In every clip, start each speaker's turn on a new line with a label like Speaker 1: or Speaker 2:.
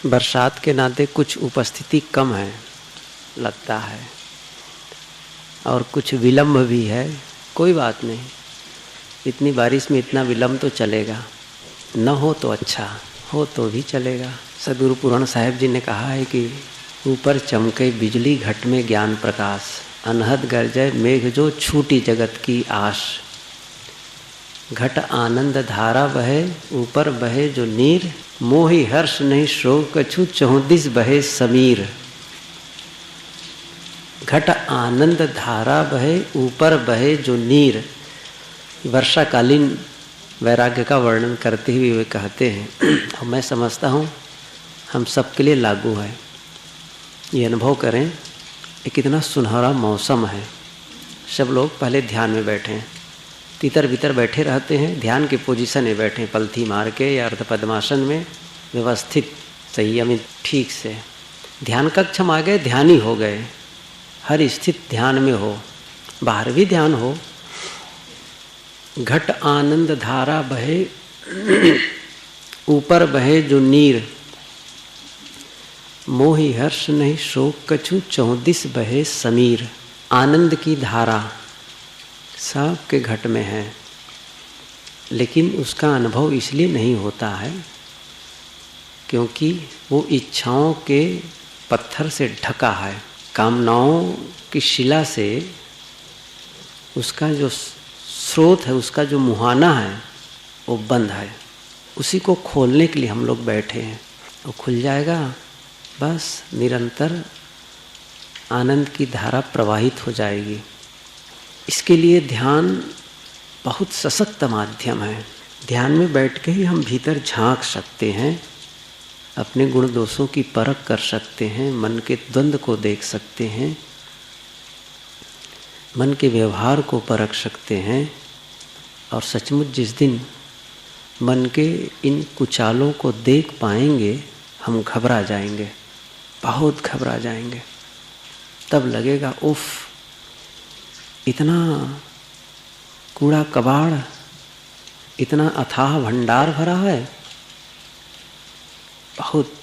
Speaker 1: बरसात के नाते कुछ उपस्थिति कम है लगता है और कुछ विलम्ब भी है। कोई बात नहीं, इतनी बारिश में इतना विलम्ब तो चलेगा, न हो तो अच्छा, हो तो भी चलेगा। सदगुरु पूरण साहिब जी ने कहा है कि ऊपर चमके बिजली घट में ज्ञान प्रकाश, अनहद गरजय मेघ जो छूटी जगत की आश। घट आनंद धारा बहे ऊपर बहे जो नीर, मोहि हर्ष नहीं शोक कछु चौदिस बहे समीर। घट आनंद धारा बहे ऊपर बहे जो नीर। वर्षाकालीन वैराग्य का वर्णन करते हुए वे कहते हैं, और मैं समझता हूँ हम सबके लिए लागू है। ये अनुभव करें, ये कितना सुनहरा मौसम है। सब लोग पहले ध्यान में बैठे हैं, तितर बितर बैठे रहते हैं, ध्यान के पोजीशन में बैठे, पलथी मार के या अर्ध पद्मासन में व्यवस्थित संयमित ठीक से। ध्यान कक्ष हम आ गए, ध्यान ही हो गए, हर स्थित ध्यान में हो, बाहर भी ध्यान हो। घट आनंद धारा बहे ऊपर बहे जो नीर, मोहि हर्ष नहीं शोक कछु चौदिस बहे समीर। आनंद की धारा सबके घट में है, लेकिन उसका अनुभव इसलिए नहीं होता है क्योंकि वो इच्छाओं के पत्थर से ढका है, कामनाओं की शिला से उसका जो स्रोत है, उसका जो मुहाना है वो बंद है। उसी को खोलने के लिए हम लोग बैठे हैं। वो खुल जाएगा, बस निरंतर आनंद की धारा प्रवाहित हो जाएगी। इसके लिए ध्यान बहुत सशक्त माध्यम है। ध्यान में बैठ के ही हम भीतर झांक सकते हैं, अपने गुण दोषों की परख कर सकते हैं, मन के द्वंद्व को देख सकते हैं, मन के व्यवहार को परख सकते हैं। और सचमुच जिस दिन मन के इन कुचालों को देख पाएंगे, हम घबरा जाएंगे, बहुत घबरा जाएंगे। तब लगेगा उफ, इतना कूड़ा कबाड़, इतना अथाह भंडार भरा है, बहुत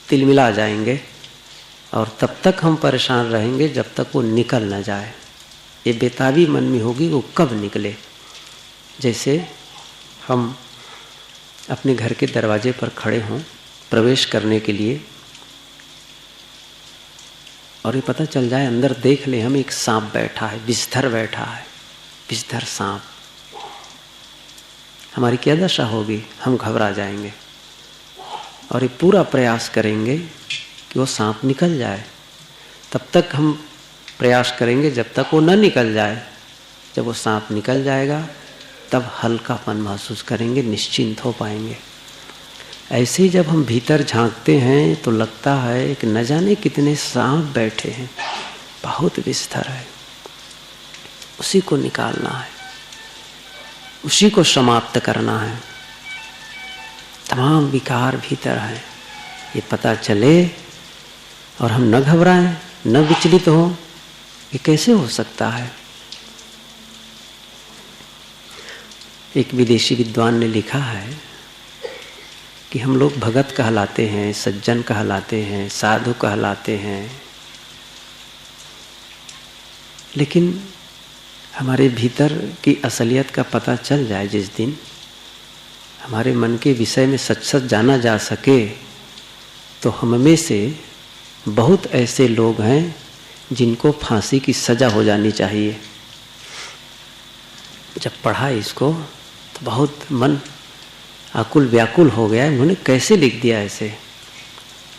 Speaker 1: तिलमिला जाएंगे। और तब तक हम परेशान रहेंगे जब तक वो निकल न जाए। ये बेताबी मन में होगी, वो कब निकले। जैसे हम अपने घर के दरवाजे पर खड़े हों प्रवेश करने के लिए, और ये पता चल जाए, अंदर देख ले हम, एक सांप बैठा है, विषधर बैठा है, विषधर सांप। हमारी क्या दशा होगी? हम घबरा जाएंगे और ये पूरा प्रयास करेंगे कि वो सांप निकल जाए। तब तक हम प्रयास करेंगे जब तक वो न निकल जाए। जब वो सांप निकल जाएगा तब हल्कापन महसूस करेंगे, निश्चिंत हो पाएंगे। ऐसे ही जब हम भीतर झांकते हैं तो लगता है कि न जाने कितने सांप बैठे हैं, बहुत विस्तार है। उसी को निकालना है, उसी को समाप्त करना है। तमाम विकार भीतर है, ये पता चले और हम न घबराएं, न विचलित हो। ये कैसे हो सकता है? एक विदेशी विद्वान ने लिखा है कि हम लोग भगत कहलाते हैं, सज्जन कहलाते हैं, साधु कहलाते हैं, लेकिन हमारे भीतर की असलियत का पता चल जाए जिस दिन, हमारे मन के विषय में सच सच जाना जा सके, तो हम में से बहुत ऐसे लोग हैं जिनको फांसी की सजा हो जानी चाहिए। जब पढ़ा इसको तो बहुत मन आकुल व्याकुल हो गया। उन्होंने कैसे लिख दिया ऐसे,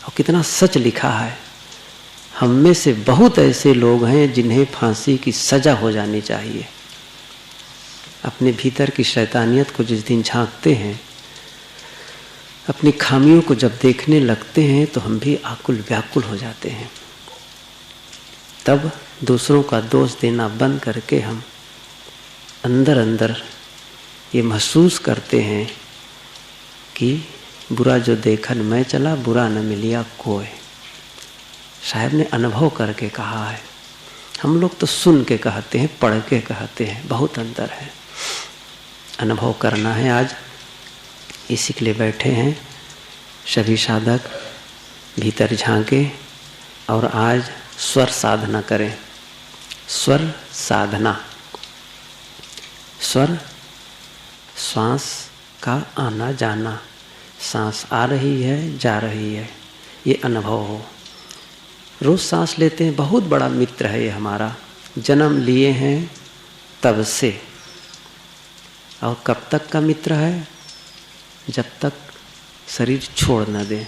Speaker 1: और कितना सच लिखा है। हम में से बहुत ऐसे लोग हैं जिन्हें फांसी की सजा हो जानी चाहिए। अपने भीतर की शैतानियत को जिस दिन झांकते हैं, अपनी खामियों को जब देखने लगते हैं, तो हम भी आकुल व्याकुल हो जाते हैं। तब दूसरों का दोष देना बंद करके हम अंदर अंदर ये महसूस करते हैं कि बुरा जो देखन मैं चला, बुरा न मिलिया कोई। साहब ने अनुभव करके कहा है। हम लोग तो सुन के कहते हैं, पढ़ के कहते हैं, बहुत अंतर है। अनुभव करना है। आज इसी के लिए बैठे हैं सभी साधक। भीतर झांके और आज स्वर साधना करें। स्वर साधना, स्वर श्वास का आना जाना, सांस आ रही है जा रही है, ये अनुभव हो। रोज सांस लेते हैं, बहुत बड़ा मित्र है ये हमारा, जन्म लिए हैं तब से। और कब तक का मित्र है? जब तक शरीर छोड़ न दे,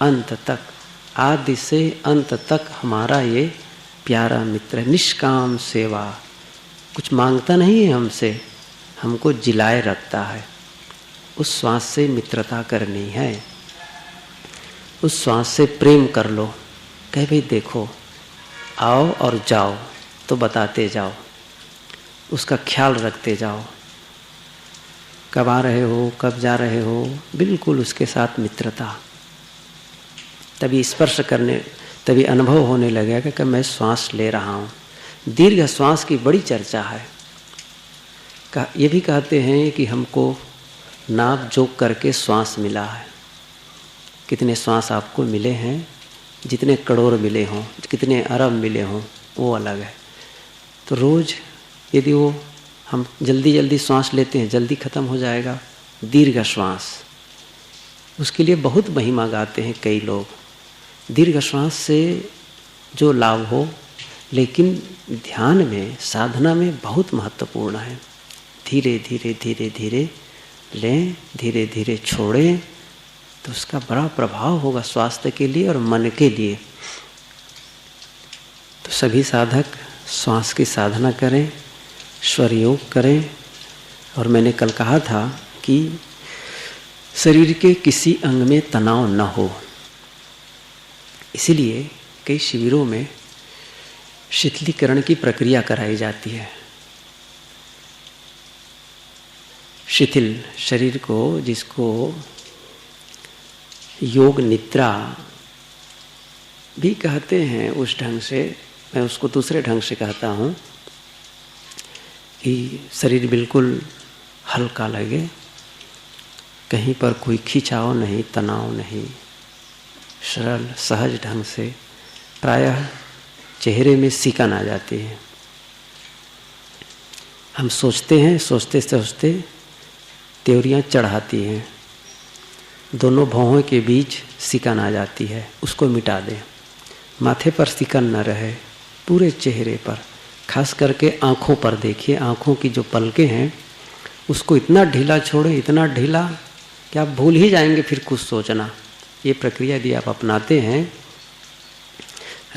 Speaker 1: अंत तक, आदि से अंत तक हमारा ये प्यारा मित्र है। निष्काम सेवा, कुछ मांगता नहीं है हमसे, हमको जिलाए रखता है। उस श्वास से मित्रता करनी है, उस श्वास से प्रेम कर लो। कह भाई देखो, आओ और जाओ तो बताते जाओ, उसका ख्याल रखते जाओ। कब आ रहे हो, कब जा रहे हो, बिल्कुल उसके साथ मित्रता। तभी स्पर्श करने, तभी अनुभव होने लगेगा कि मैं श्वास ले रहा हूँ। दीर्घ श्वास की बड़ी चर्चा है। ये भी कहते हैं कि हमको नाप जोक करके श्वास मिला है। कितने श्वास आपको मिले हैं, जितने करोड़ मिले हों, कितने अरब मिले हों, वो अलग है। तो रोज़ यदि वो हम जल्दी जल्दी श्वास लेते हैं, जल्दी खत्म हो जाएगा। दीर्घ श्वास, उसके लिए बहुत महिमा गाते हैं कई लोग। दीर्घ श्वास से जो लाभ हो, लेकिन ध्यान में, साधना में बहुत महत्वपूर्ण है। धीरे धीरे धीरे धीरे लें, धीरे धीरे छोड़ें, तो उसका बड़ा प्रभाव होगा स्वास्थ्य के लिए और मन के लिए। तो सभी साधक श्वास की साधना करें, स्वर योग करें। और मैंने कल कहा था कि शरीर के किसी अंग में तनाव न हो, इसीलिए कई शिविरों में शिथिलीकरण की प्रक्रिया कराई जाती है। शिथिल शरीर को, जिसको योग निद्रा भी कहते हैं, उस ढंग से, मैं उसको दूसरे ढंग से कहता हूँ कि शरीर बिल्कुल हल्का लगे, कहीं पर कोई खिंचाव नहीं, तनाव नहीं, सरल सहज ढंग से। प्रायः चेहरे में सिकन आ जाती है। हम सोचते हैं, सोचते सोचते त्योरियाँ चढ़ाती हैं, दोनों भौहों के बीच सिकन आ जाती है, उसको मिटा दें। माथे पर सिकन न रहे, पूरे चेहरे पर, खास करके आँखों पर देखिए। आँखों की जो पलकें हैं उसको इतना ढीला छोड़ें, इतना ढीला कि आप भूल ही जाएंगे फिर कुछ सोचना। ये प्रक्रिया यदि आप अपनाते हैं,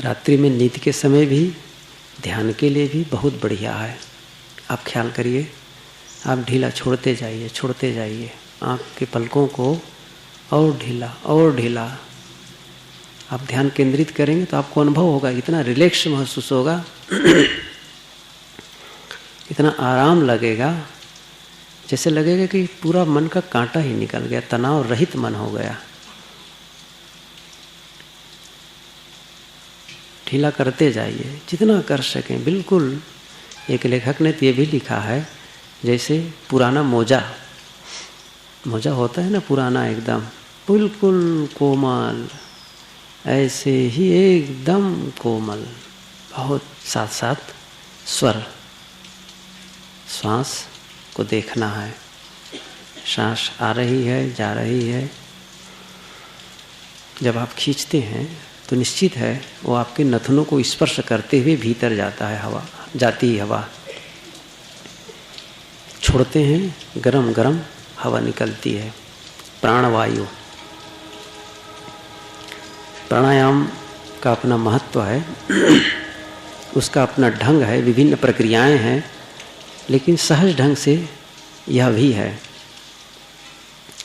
Speaker 1: रात्रि में नींद के समय भी, ध्यान के लिए भी बहुत बढ़िया है। आप ख्याल करिए, आप ढीला छोड़ते जाइए, छोड़ते जाइए आँख के पलकों को, और ढीला और ढीला। आप ध्यान केंद्रित करेंगे तो आपको अनुभव होगा, इतना रिलैक्स महसूस होगा, इतना आराम लगेगा, जैसे लगेगा कि पूरा मन का कांटा ही निकल गया, तनाव रहित मन हो गया। ढीला करते जाइए जितना कर सकें, बिल्कुल। एक लेखक ने तो ये भी लिखा है, जैसे पुराना मोजा होता है ना, पुराना एकदम बिल्कुल कोमल, ऐसे ही एकदम कोमल, बहुत साथ साथ स्वर, श्वास को देखना है। सांस आ रही है, जा रही है। जब आप खींचते हैं तो निश्चित है वो आपके नथनों को स्पर्श करते हुए भीतर जाता है, हवा जाती है हवा। छोड़ते हैं, गरम गरम हवा निकलती है, प्राणवायु। प्राणायाम का अपना महत्व है, उसका अपना ढंग है, विभिन्न प्रक्रियाएं हैं, लेकिन सहज ढंग से यह भी है।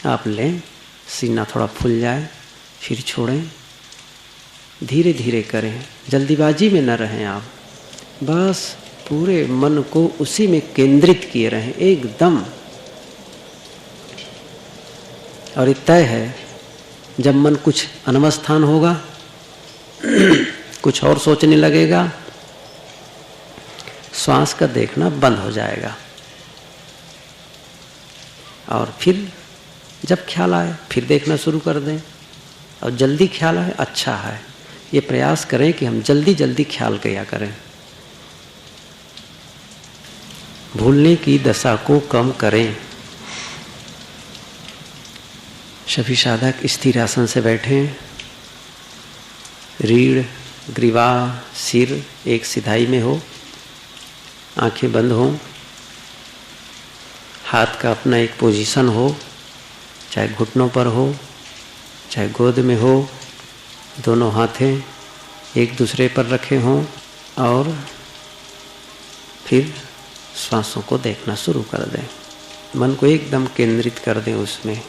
Speaker 1: आप लें, सीना थोड़ा फूल जाए, फिर छोड़ें, धीरे धीरे करें, जल्दीबाजी में न रहें आप। बस पूरे मन को उसी में केंद्रित किए रहें एकदम। और ये तय है, जब मन कुछ अनवस्थान होगा, कुछ और सोचने लगेगा, श्वास का देखना बंद हो जाएगा। और फिर जब ख्याल आए फिर देखना शुरू कर दें, और जल्दी ख्याल है अच्छा है, ये प्रयास करें कि हम जल्दी जल्दी ख्याल किया करें। भूलने की दशा को कम करें। सभी साधक स्थिर आसन से बैठें। रीढ़, ग्रीवा, सिर एक सिधाई में हो, आंखें बंद हो, हाथ का अपना एक पोजीशन हो, चाहे घुटनों पर हो चाहे गोद में हो, दोनों हाथें एक दूसरे पर रखे हों और फिर श्वासों को देखना शुरू कर दें। मन को एकदम केंद्रित कर दें उसमें।